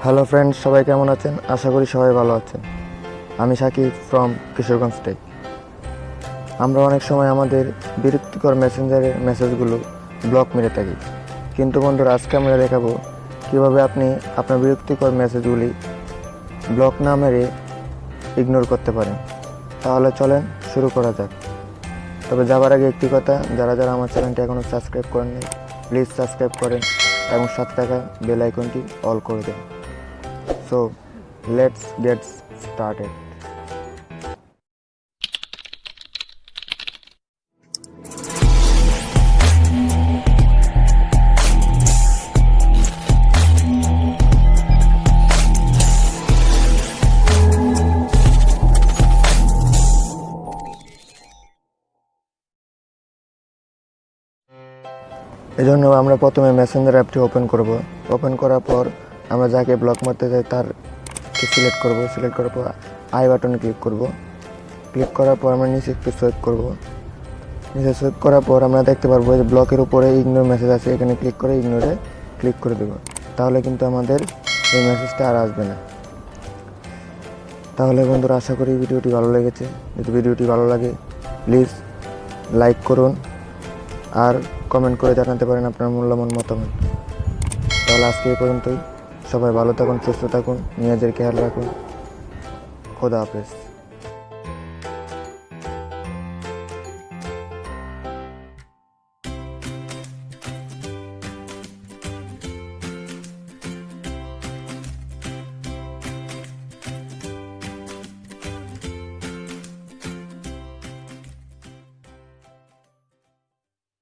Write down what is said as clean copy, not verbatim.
Hello friends, সবাই কেমন আছেন? আশা করি সবাই ভালো আছেন। আমি সাকিব ফ্রম কিশোরগঞ্জ থেকে। আমরা অনেক সময় আমাদের বিরক্তিকর মেসেঞ্জারের মেসেজগুলো ব্লক মেরে থাকি, কিন্তু বন্ধুরা আজকে আমরা দেখাবো কীভাবে আপনি আপনার বিরক্তিকর মেসেজগুলি ব্লক না মেরে ইগনোর করতে পারেন। তাহলে চলেন শুরু করা যাক। তবে যাবার আগে একটি কথা, যারা যারা আমার চ্যানেলটি এখনও সাবস্ক্রাইব করেননি প্লিজ সাবস্ক্রাইব করেন এবং সাথে থাকা বেল আইকনটি অল করে দেন। So let's get started. এজন্য আমরা প্রথমে মেসেঞ্জার অ্যাপটি ওপেন করার পর আমরা যাকে ব্লক মারতে চাই তার সিলেক্ট করার পর আই বাটনে ক্লিক করার পর আমরা নিচে একটু সোয়েপ করার পর আমরা দেখতে পারবো যে ব্লকের উপরে ইগনোর মেসেজ আছে, এখানে ক্লিক করে ইগনোরে ক্লিক করে দেবো। তাহলে কিন্তু আমাদের এই মেসেজটা আর আসবে না। তাহলে বন্ধুরা আশা করি ভিডিওটি ভালো লেগেছে। যদি ভিডিওটি ভালো লাগে প্লিজ লাইক করুন আর কমেন্ট করে জানাতে পারেন আপনার মূল্যবান মতামত। তাহলে আজকে এই পর্যন্তই। সবাই ভালো থাকুন, সুস্থ থাকুন, নিজেদের খেয়াল রাখুন। খোদা হাফেজ।